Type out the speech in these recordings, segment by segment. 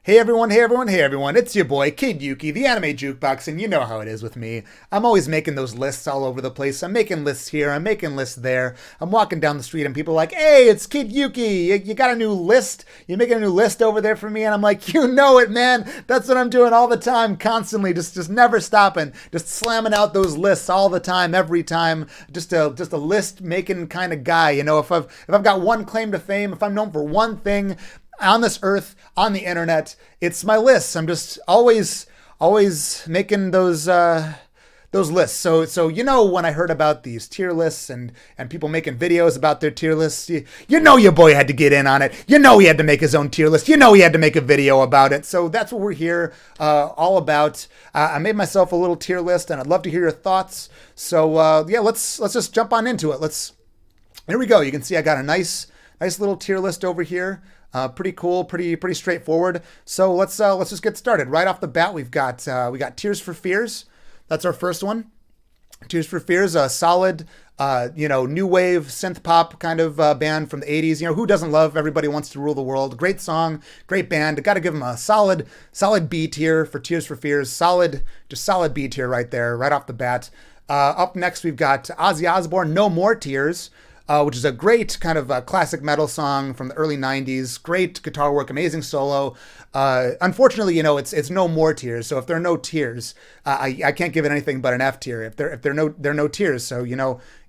Hey everyone, hey everyone, hey everyone, it's your boy, Kid Yuki, the anime jukebox, and you know how it is with me. I'm always making those lists all over the place. I'm making lists here, I'm making lists there. I'm walking down the street and people are like, hey, it's Kid Yuki, you got a new list? You making a new list over there for me? And I'm like, you know it, man. That's what I'm doing all the time, constantly, just never stopping, just slamming out those lists all the time, every time. Just a list making kind of guy. You know, if I've got one claim to fame, if I'm known for one thing on this earth, on the internet, it's my lists. I'm just always making those lists. So you know, when I heard about these tier lists and people making videos about their tier lists, you know your boy had to get in on it. You know he had to make his own tier list. You know he had to make a video about it. So that's what we're here all about. I made myself a little tier list, and I'd love to hear your thoughts. So yeah, let's just jump on into it. Here we go. You can see I got a nice little tier list over here. Pretty cool, pretty straightforward. So let's just get started. Right off the bat, we got Tears for Fears. That's our first one. Tears for Fears, a solid, new wave synth pop kind of band from the 80s. You know, who doesn't love Everybody Wants to Rule the World? Great song, great band. Got to give them a solid B tier for Tears for Fears. Solid B tier right there, right off the bat. Up next, we've got Ozzy Osbourne, No More Tears. Which is a great kind of classic metal song from the early 90s. Great guitar work, amazing solo. Unfortunately, it's no more tears. So if there are no tears, I can't give it anything but an F tier. If there are no tears, so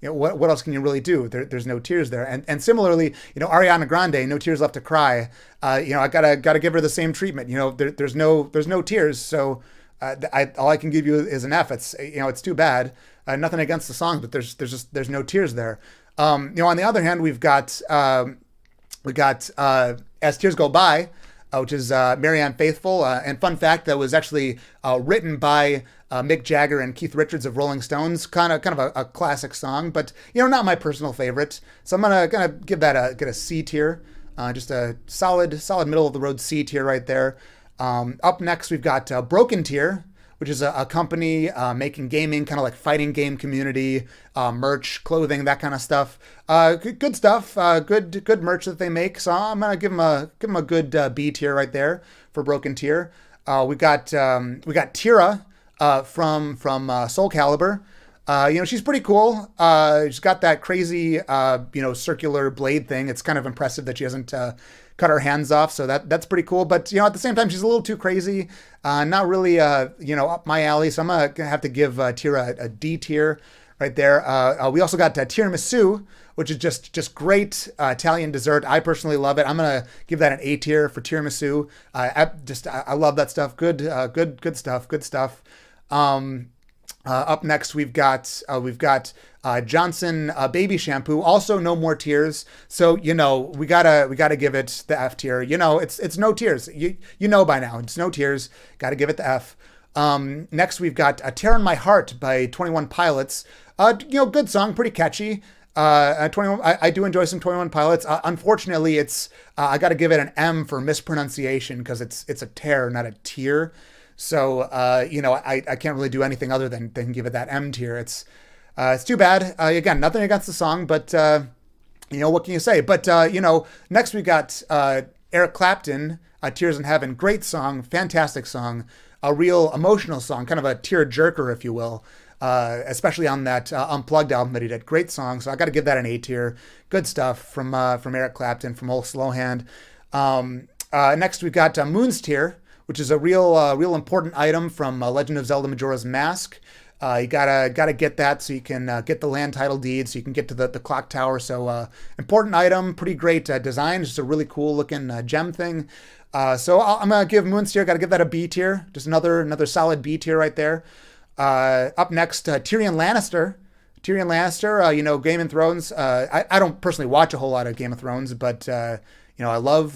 what else can you really do? There's no tears there. And similarly, Ariana Grande, No Tears Left to Cry. I gotta give her the same treatment. There's no tears. So all I can give you is an F. It's too bad. Nothing against the song, but there's no tears there. On the other hand, we got As Tears Go By, which is Marianne Faithfull. And fun fact, that was actually written by Mick Jagger and Keith Richards of Rolling Stones. Kind of a classic song, but not my personal favorite. So I'm gonna give that get a C tier. Just a solid middle of the road C tier right there. Up next, we've got Broken Tier, which is a company making gaming, kind of like fighting game community, merch, clothing, that kind of stuff. Good stuff, good merch that they make. So I'm gonna give them a good B tier right there for Broken Tier. We got Tira from Soul Calibur. She's pretty cool. She's got that crazy circular blade thing. It's kind of impressive that she hasn't cut her hands off, so that's pretty cool. But at the same time, she's a little too crazy. Not really up my alley. So I'm gonna have to give Tira a D tier right there. We also got tiramisu, which is just great Italian dessert. I personally love it. I'm gonna give that an A tier for tiramisu. I love that stuff. Good stuff. Up next, we've got Johnson baby shampoo. Also, No More Tears. So we gotta give it the F tier. It's no tears. You know by now, it's no tears. Got to give it the F. Next, we've got "Tear in My Heart" by 21 Pilots. Good song, pretty catchy. 21. I do enjoy some 21 Pilots. Unfortunately, I got to give it an M for mispronunciation because it's a tear, not a tier. So, I can't really do anything other than give it that M tier. It's too bad. Again, nothing against the song, but, what can you say? But, next we got Eric Clapton, Tears in Heaven. Great song, fantastic song, a real emotional song, kind of a tear jerker, if you will, especially on that Unplugged album that he did. Great song. So I got to give that an A tier. Good stuff from Eric Clapton, from Old Slowhand. Next we got Moon's Tear, which is a real important item from Legend of Zelda Majora's Mask. You gotta get that so you can get the land title deed, so you can get to the clock tower. So important item, pretty great design, just a really cool looking gem thing. So I'm gonna give Moon's Tear, gotta give that a B tier, just another solid B tier right there. Up next, Tyrion Lannister. Game of Thrones. I don't personally watch a whole lot of Game of Thrones, but I love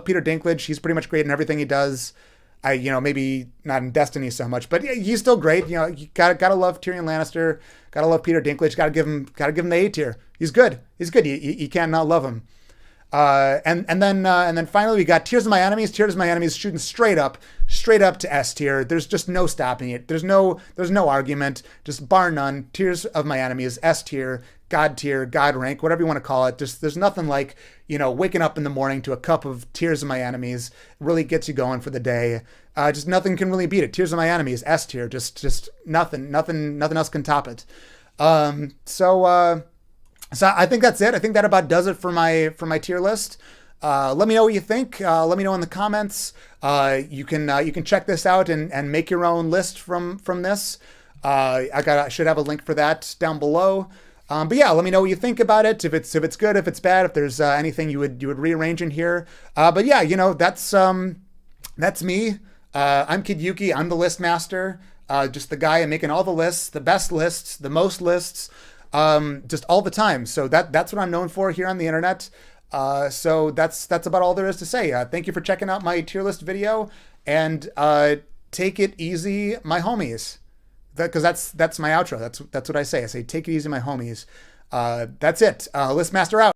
Peter Dinklage. He's pretty much great in everything he does. Maybe not in Destiny so much, but he's still great. You gotta love Tyrion Lannister. Gotta love Peter Dinklage. Gotta give him the A tier. He's good. You can't not love him. And then finally we got Tears of My Enemies. Tears of My Enemies shooting straight up to S tier. There's just no stopping it. There's no argument. Just bar none. Tears of My Enemies, S tier, God rank, whatever you want to call it. Just there's nothing like, waking up in the morning to a cup of Tears of My Enemies. It really gets you going for the day. Just nothing can really beat it. Tears of My Enemies, S tier. Just nothing else can top it. So I think that's it. I think that about does it for my tier list. Let me know what you think. Let me know in the comments. You can check this out and make your own list from this. I should have a link for that down below. But yeah, let me know what you think about it. If it's good, if it's bad, if there's anything you would rearrange in here. But yeah, that's me. I'm Kid Yuki. I'm the list master. Just the guy making all the lists, the best lists, the most lists. Just all the time. So that's what I'm known for here on the internet. So that's about all there is to say. Thank you for checking out my tier list video, and take it easy, my homies. Because that's my outro. That's what I say. I say take it easy, my homies. That's it. List master out.